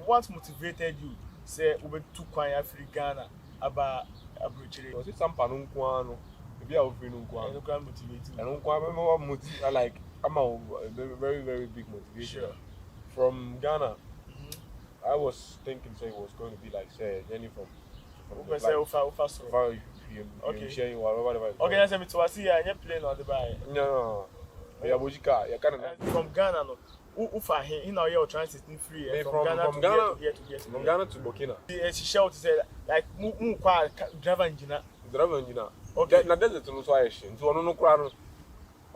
what motivated you? Say we to Kwanya Free Ghana about Abuchiri. Was it some panunkwano? Maybe I will feel unkwano. No can motivate you. And unkwano like I'm a very very big motivation. Sure. From Ghana, I was thinking say it was going to be like say any from we say okay. Sharing whatever. Okay, let's say to see ya plane or the buy. No. Yeah, Bojika, you can from Ghana no. Ufa here in our transit free from Ghana to here to here. From Ghana to Burkina. She shout to say like kwa driver engineer. Okay. Now there's a no so I so no crowd.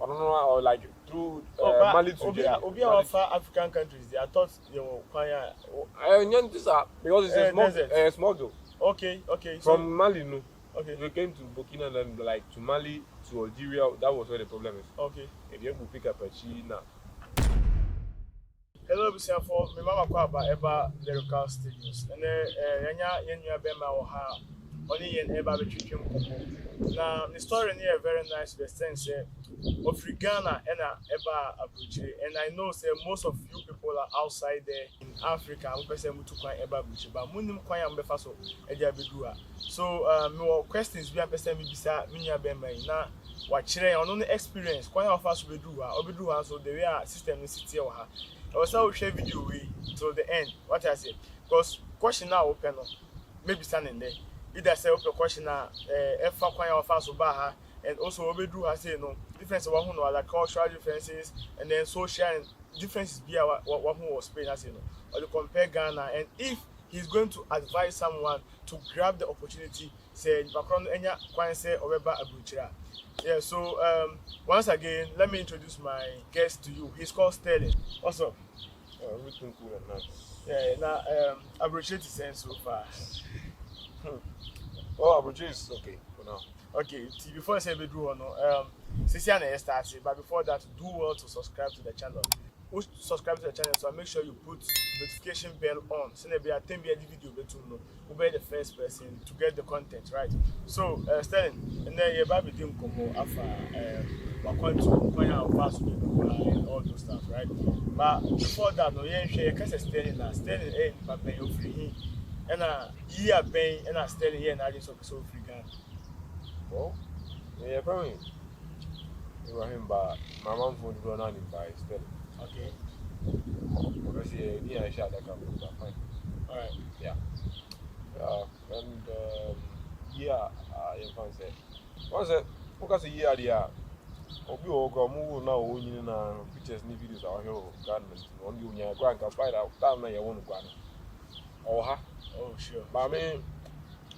I don't know or like through Mali to Obi our far African countries. I thought you know Kwanya. Because it's a smuggle. Okay. From Mali no. Okay. We came to Burkina and then like to Mali to Algeria. That was where the problem is. Okay. If you pick up a China. Hello, Mr. For my mama kwaba eba lyrical studios. And yenya bema oha only yen eba betwitwem koko. Now the story here very nice to the sense of Ghana and eba Abuchi. And I know say most of you people are outside there in Africa. We person mutu kwan eba Abuchi, but munim kwan ya mbefa so eja bedua. So my questions be am person mi bisa minya bema na wachire ono no experience kwan ya ofa so bedua so the way our system is city o ha. I was now share video way till the end. What I say, because question now open no, maybe standing there. Either say open question now, efa kwanya ofa so baha, and also obedu has say no difference of one like cultural differences and then social differences be what who was Spain as you know, or to compare Ghana and if he's going to advise someone to grab the opportunity, say background enya kwanya say obeba abuchira. Yeah, so once again, let me introduce my guest to you. He's called Sterling. What's up? Everything cool and nice. Yeah, now I appreciate you saying so far. Oh, Abuja is okay for now. Okay, before I say we do or no, Sisiana started, but before that, do well to subscribe to the channel. Subscribe to the channel, so make sure you put notification bell on. So that we attend the video, we'll be the first person to get the content, right? So, Sterling, and then you're about to do after and all those stuff, right? But before that, no, you can't say Sterling now. Sterling ain't but pay you free. And year paying and Sterling here and I just so free gun. Oh, yeah, probably. You were him, but my mom would run on him by Sterling. Okay. Because yeah, I shot that couple, but fine. Alright. Yeah. And yeah, you can say. Once because a year there, Obi Ogo move now in pictures and videos out here government. On your grand can find out time you want to go. Oh, sure. But I mean,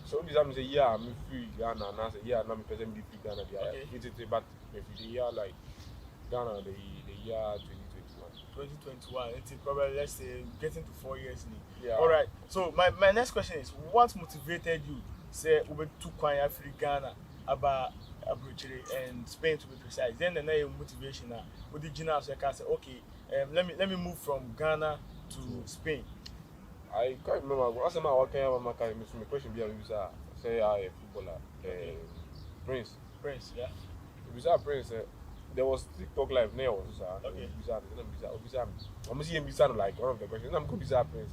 so this time say yeah, I'm free Ghana, and I say yeah, I'm present be free Ghana. It's but if the year like Ghana, the year 2021, it's probably let's say getting to 4 years. Yeah. All right. So my next question is, what motivated you say we to Kwanya Free Ghana about Abuchiri and Spain to be precise? Then the next motivation now with the general so I can say okay, let me move from Ghana to Spain. I can't remember. Last time I was working, my question be say a footballer, Prince, yeah. It was Prince. There was TikTok live now, okay. I'm seeing like one of the questions. I'm going to Prince.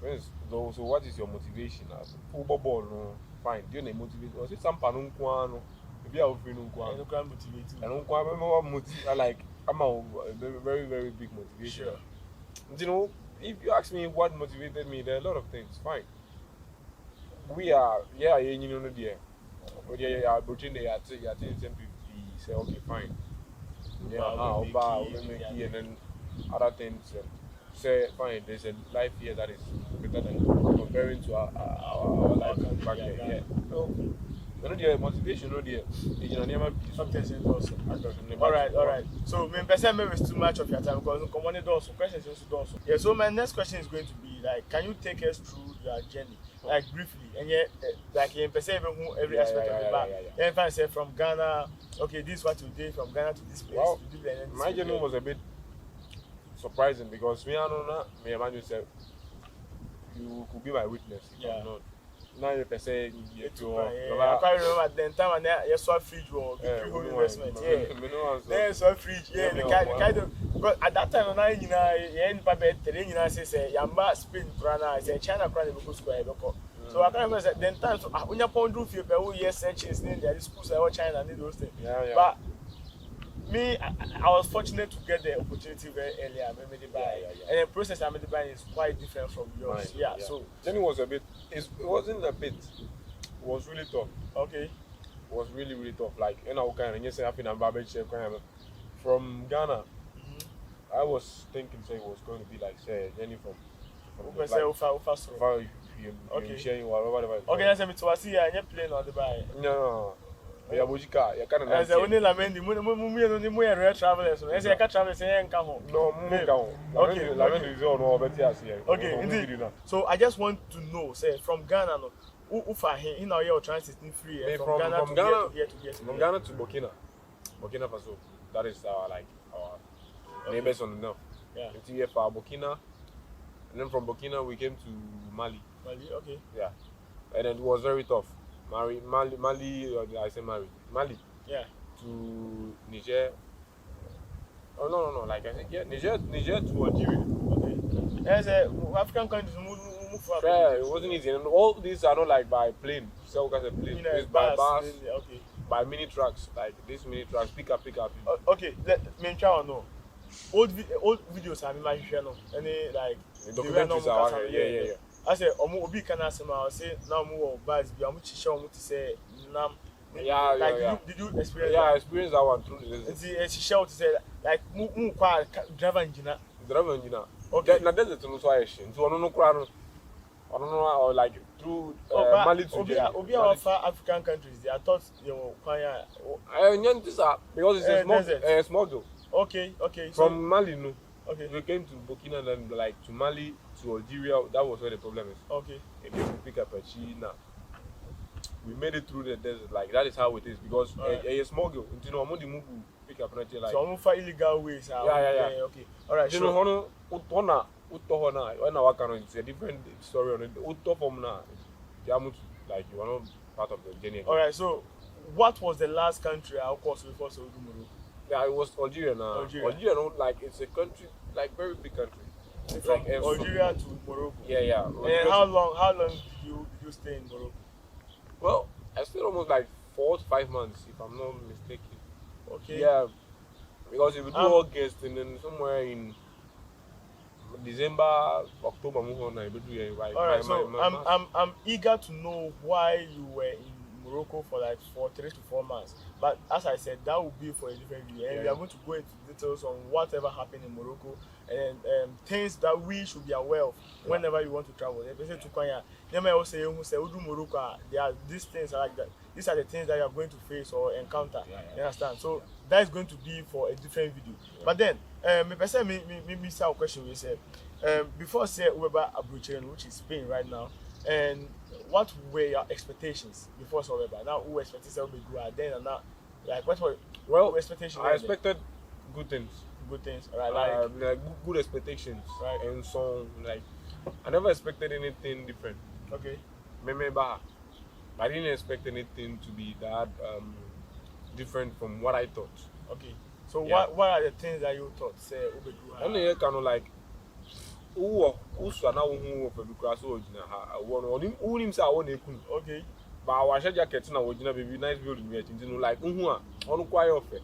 Prince, so what is your motivation? As football, no, fine. Do you need motivation? Was it some panunkwano? Maybe I will feel unkwano. I don't motivate you. I don't like I'm a very very big motivation. Sure. You know, if you ask me what motivated me, there are a lot of things. Fine. We are you know dear. But yeah, between the say okay, fine. Yeah, and then other things. Say fine. There's a life here that is better than comparing to our life back there. Yeah. So, you know the motivation, you know never sometimes it's also. All right. So, me person maybe it's too much of your time because come on it also questions also. Yeah. So my next question is going to be like, can you take us through your journey, like briefly, and yet like in person every aspect of the back. Yeah. If I say from Ghana, okay, this is what you did from Ghana to this place. Well, my journey was a bit surprising because me and Emmanuel said you could be my witness. Yeah. Now you can say I can't remember at the time when you saw fridge or big investment. Yeah. Then saw fridge. Yeah. The kind of Because at that time, na you know, paper telling you say Yamba Spain, Prana, say China, Prana, go square. So I can't remember that then time. So when you point to people, yes, searches in the schools are China and those things. Yeah. But me, I was fortunate to get the opportunity very early. I made it buy, and the process I made it buy is quite different from yours. Mine, Yeah. So then it was a bit. It wasn't a bit. It was really tough. okay. It was really really tough. Like you know, kind of you say happy and barbecue chef kind of from Ghana. I was thinking say it was going to be like say a journey from Okay, say far Okay. sharing or whatever. Okay, that's a bit to see. I ain't playing on the buy. No. Yeah, Bojika, you can't. As I only lament the moon real travelers. As I catch travelers, I ain't come home. No, okay. Lament is all no better here. Okay, indeed. So I just want to know, say from Ghana, no, who for him in our year transiting free from Ghana to here. From Ghana to Burkina Faso. That is our neighbors on the north. Yeah. Until here for Burkina, and then from Burkina we came to Mali. Mali, okay. Yeah, and then it was very tough. Mali. I say Mali. Yeah. To Niger. Oh no. Like I said, yeah, Niger to Algeria. Okay. As a African countries move for. Yeah, it wasn't easy, and all these are not like by plane. So as a plane, it's by bus. Okay. By mini trucks, like these mini trucks, pick up. Okay, let me try or no. Old videos I might share no. Any like documentaries are yeah. I say obi can ask me. I say now move bus. Be amu chisha omu to say nam. Yeah. Did you experience? Yeah, I experienced that one through the desert. Chisha to say like mu kwa driver engineer. Okay. Na desert no so ayeshi. So ono no kura no. I don't know, or like through Mali to Obi of African countries, I thought you were quite. Because it's a small girl. Okay. From Mali, no. Okay. We came to Burkina, then like to Mali, to Algeria. That was where the problem is. Okay. If you pick up a China, we made it through the desert. Like that is how it is because a small girl. You know, I'm pick up like. So I'm for illegal ways. Yeah. Okay. All right. You know, it's a different story on it. Like you are not part of the journey. Alright, so what was the last country I crossed before so Morocco? Yeah, it was Algeria now. Algeria, like it's a country, like very big country. It's from like Algeria to Morocco. Yeah. And how long did you stay in Morocco? Well, I stayed almost like 4 to 5 months, if I'm not mistaken. Okay. Yeah, because if you do August and then somewhere in December, October, Alright, so I'm eager to know why you were in Morocco for like 3 to 4 months. But as I said, that will be for a different video, and we are going to go into details on whatever happened in Morocco and things that we should be aware of whenever you want to travel. Morocco, there are these things like that. These are the things that you are going to face or encounter. You understand? So that is going to be for a different video. But then, me say a question we said before say Uber Abuja, which is Spain right now, and what were your expectations before Uber? Now who expected to be good then and now, like what were expectations? I expected good things. Good things, right? Like good expectations, right? And so like I never expected anything different. Okay. I didn't expect anything to be that different from what I thought. Okay. So what are the things that you thought say Ube do? Only kind of like okay. But our jacket now was baby nice building like quite often.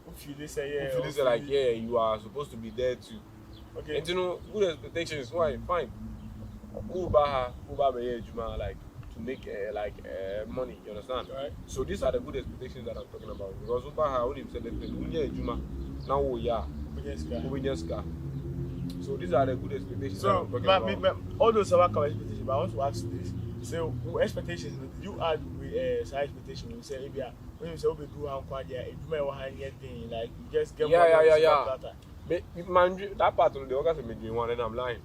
Like you are supposed to be there too. Okay. And good expectations, why fine. Like to make money, you understand? Right. So these are the good expectations that I'm talking about. Because only selected now so these are the good expectations that I'm talking about. All those are our expectations, but I want to ask this. So expectations, you add side expectation when you say when you say we do like you just get that part of the orgasm made me one and I'm lying.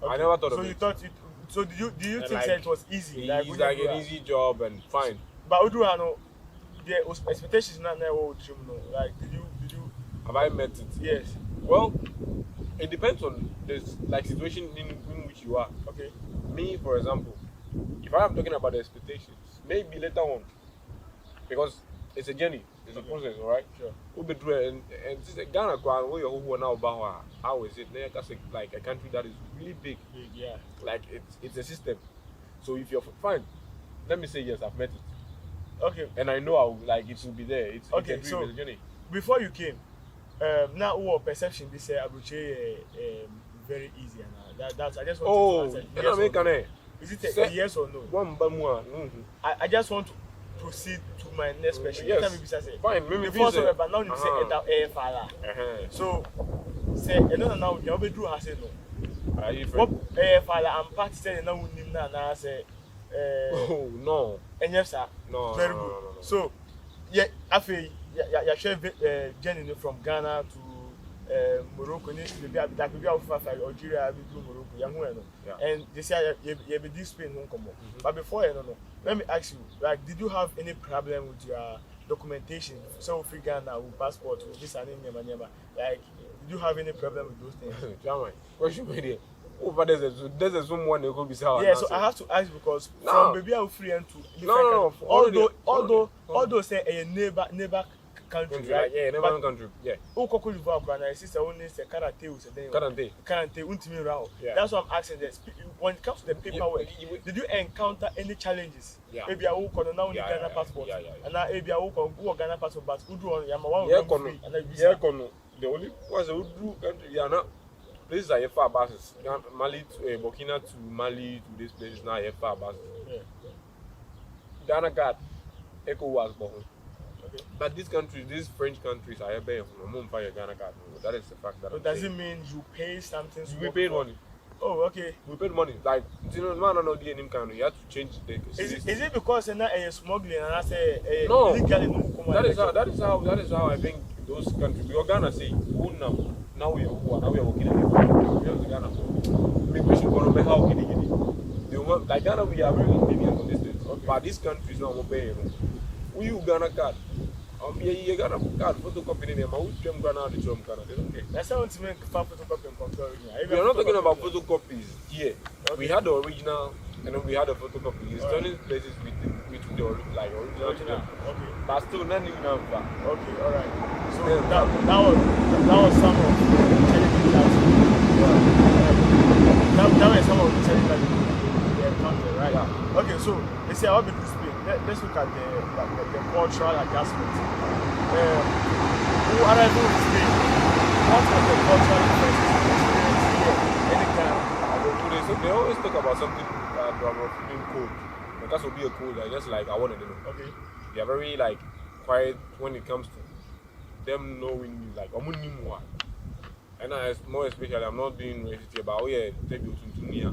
Okay. I never thought so of you it. Thought it. So do you think that it was easy? It's like an easy job and fine. But Udruano, the expectations not there. Like did you? Have I met it? Yes. Well, it depends on the situation in which you are. Okay. Me, for example, if I am talking about the expectations, maybe later on, because it's a journey. It's a process, all right? Sure. And this is Ghana, where you're now about how is it? Like a country that is really big. Yeah. Like it's a system. So if you're fine, let me say yes, I've met it. Okay. And I know it will be there. It's a dream, so it's a journey. before you came, now our perception this Abuche very easy and that's I just want to answer yes or no. Is it a yes or no? I just want to proceed to my next question. Yes. Fine. Before so but now you say fala. So say now you be do has no. What fala and part say now nim na say oh no. And yes sir. No. Very good. No. So yeah, after you share journey from Ghana to Morocco, maybe Algeria, Morocco, and they say you be this Spain home come. But before let me ask you, like, did you have any problem with your documentation? So free Ghana, with passport, with this and like, did you have any problem with those things? Question idea. Oh, but there's a someone who could be sour. Yeah, so I have to ask because from baby I'm free and to although say a neighbor country, right? Yeah, neighbor country. Yeah. Could you sister only say karate. That's what I'm asking. This when it comes to the paperwork, did you encounter any challenges? Yeah. Maybe I will now only Ghana passport. And now maybe I will go Ghana passport, but who do on Yamaha? Yeah, the only was a do country. Places are far buses. Mali to Burkina to Mali to this place is now far buses. Ghana card, Echo was born. Okay. But these countries, these French countries, are paying from a Ghana card. That is the fact. That does it mean you pay something? We paid money. Oh, okay. We paid money. Like, you know, man, no DNA kind. You have to change the. Is it because you're not smuggling and I say no? Legally, that is how I think those countries. Because Ghana say, oh now we are working again. Ghana. Migration going to be how getting. Like Ghana, we are very lenient on this thing. Okay. But these countries now will pay. We use Ghana card. You got a card photocopy in them. I would Ghana the Trump Ghana. They don't care. That's how to make photocopy and control. We are not talking about photocopies here. Okay. We had the original and then we had the photocopy. It's turning places with the original. Okay. But still nothing now. Okay, alright. So that was some of the that was some of the challenges that you encountered, right? Yeah. Okay, so let's say I'll be this big. Let's look at the cultural adjustment. Who arrived in Spain? What was the cultural experience here? Any kind? So they always talk about something about feeling cold. Because will be a cold, I just like I wanted to know. Okay. They are very like quiet when it comes to them knowing like and more especially I'm not being racist here, but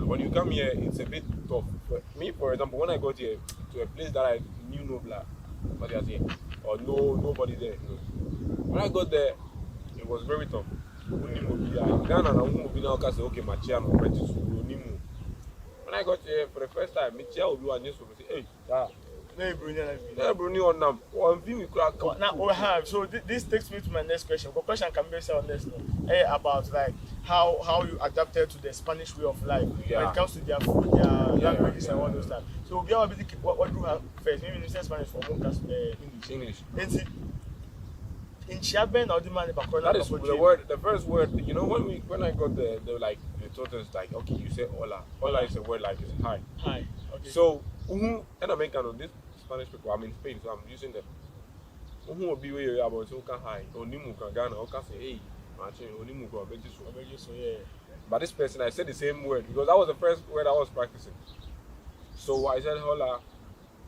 when you come here it's a bit tough. For me, for example, when I got here to a place that I knew no black, what they are saying, or nobody there. When I got there, it was very tough. Ghana now say okay, my chair no practice. When I got here for the first time, my chair will be one just say, hey, Bruni on them. One thing we crack. Now we have. So this takes me to my next question. The question can be said on this about like how you adapted to the Spanish way of life when it comes to their food, their languages and all those stuff. So we are what do you have first? Maybe you say Spanish for more English. In Chaben or the man that is the word. The first word. You know when I got there, they were like they told us like okay, you say hola. Hola is a word like it's hi. Hi. Okay. So and American on this Spanish people, I'm in Spain, so I'm using them. Who will be where you are about so can hi, or Nimu can Ghana, or can say, hey, Martin, or Nimu can be so. But this person, I said the same word because that was the first word I was practicing. So I said, hola.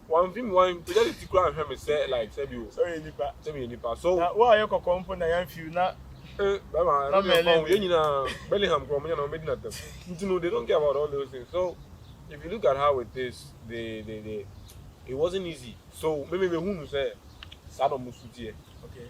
One thing, just to cry and say, like, said you. Sorry, Nipa. So, what are you going to I am few now? Bellingham, they don't care about all those things. So, if you look at how it is, it wasn't easy. So maybe who say Sado Musuti. Okay.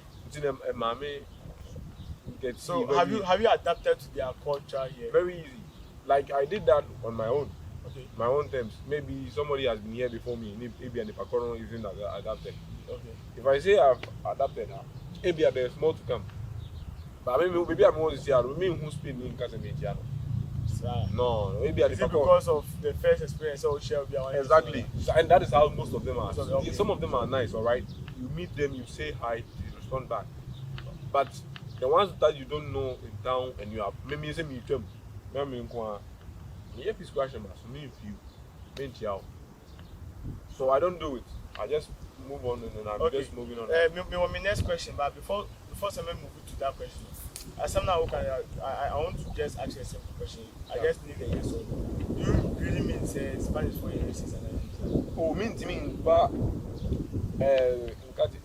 So have you adapted to their culture here? Very easy. Like I did that on my own. Okay. My own terms. Maybe somebody has been here before me. Maybe an Ipakoro isn't adapted. Okay. If I say I've adapted, maybe there's more to come. But maybe I'm going to say who speak in Casemiro. No, maybe is it because of the first experience or share exactly, and that is how most of them are. Some of them are nice, all right. you meet them, you say hi, they respond back. But the ones that you don't know in town and you have maybe say me them, maybe me peace question so me if you so I don't do it. I just move on and then I'm just moving on. My next question, but before someone move to that question, as someone who can, I want to just ask you a simple question. I just need a yes or no. Do you really mean say Spanish for your races and everything? Oh, mean, but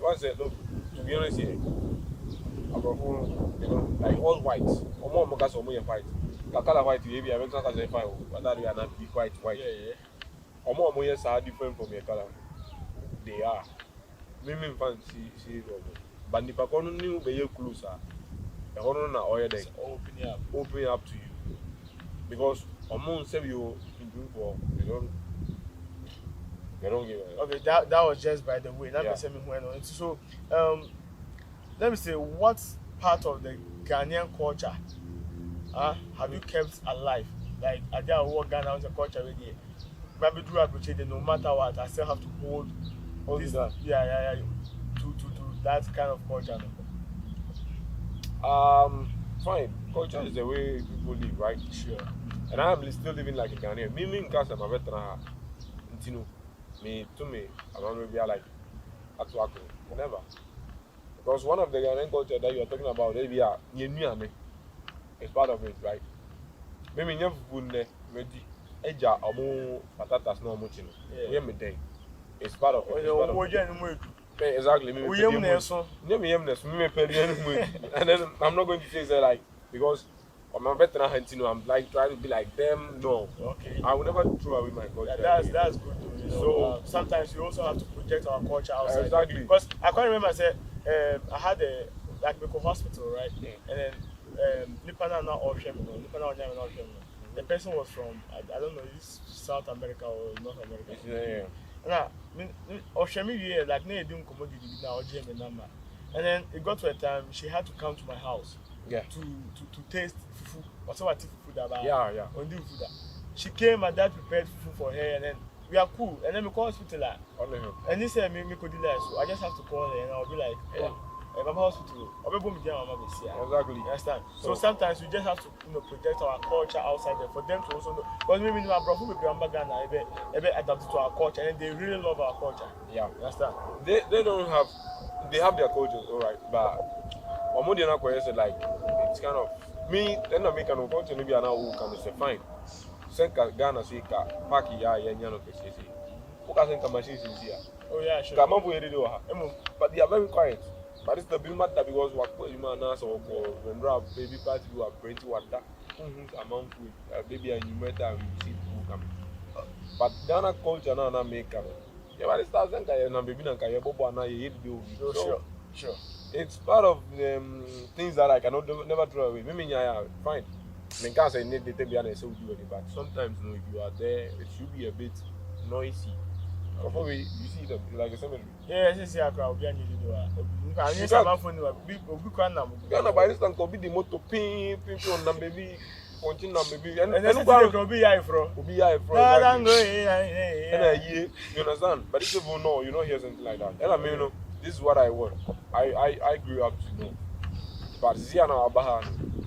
once look, to be honest here, like all white, or more mokas or more white. Color white, maybe I went to say fine, but that we are not be white. Yeah. Or more moyes are different from your color. They are. Maybe fancy, but if I can't new be closer, the honor now oil day open up to you because among say you in for they don't give it. Okay, that was just by the way. Let me say me when on. So let me say what part of the Ghanaian culture have you kept alive? Like I did work Ghana was a culture already. Maybe do appreciate it no matter what. I still have to hold this. That. Yeah. To that kind of culture. Fine. Culture is the way people live, right? Sure. And I'm still living like a Ghanaian. Me, because I'm a veteran, me, I'm going to be like at work. Never. Because one of the Ghanaian culture that you're talking about, Libya, it's part of it, right? Maybe you have ready. Eja omo patatas no much. We am day. It's part of it. Exactly. And then I'm not going to say that like because I'm a veteran hunting, I'm like trying to be like them. No. Okay. I will never throw away my culture. That's good. You know, so sometimes you also have to project our culture outside. Exactly. Because I can't remember. I said I had a local hospital, right? Yeah. And then Nipana now the person was from I don't know, it's South America or North America. Yeah. Now, like number. And then it got to a time she had to come to my house. Yeah. To taste fufu. Also what food about. Yeah. On the food. She came and dad prepared fufu for her and then we are cool. And then we call hospital. And he said me could delay. So I just have to call her and I'll be like, hey, I'm hospital. Exactly. You understand? So sometimes we just have to project our culture outside there for them to also know. Because maybe my brother will be Ghana, adapted to our culture and they really love our culture. Yeah. You understand? They have their cultures, alright, but Omodiana said like it's kind of me then I make an culture maybe an who can say fine. Senka Ghana say ka paki ya no kesi. Who can senka machines in here? Oh yeah, sure. But they are very quiet. But it's the bill matter because what you man or when baby party you are plenty water. Amount with baby and you met and you see people coming. But Ghana culture now make them. Yeah, but it's thousand and baby and Kaya Bobo and I do. Sure. It's part of things that I cannot never throw away. Maybe fine. I can't say need to be honest with you, but sometimes if you are there, it should be a bit noisy. Before you see them like a cemetery. Yeah, yes, I crowd be any do. I need some phone big Ghana by this time could be the motor pin on them baby. Continue baby. And then be high from. Be high from. You understand? But if you know, you don't hear something like that. And I mean, this is what I want. I grew up to know. But Ziana Abaha,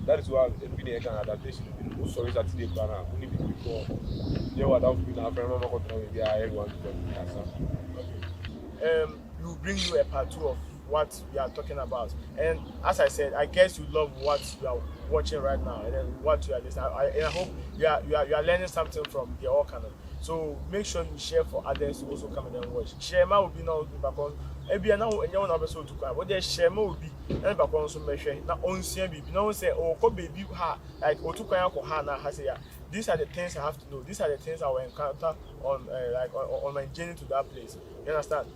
that is why it's been a adaptation. Sorry, that's the plan. Only before you are down with our friend, Mama Cotton, we are everyone. You bring you a part two of what we are talking about. And as I said, I guess you love what you are watching right now and then what you are listening. I hope you are learning something from the all canon. So make sure you share for others to also come and watch. Share my will be now because every now and one episode to come. What they share will be and back on some measure. Now on baby. No say oh ko baby ha like o to kwanya ko ha na ha say these are the things I have to know. These are the things I will encounter on on my journey to that place. You understand?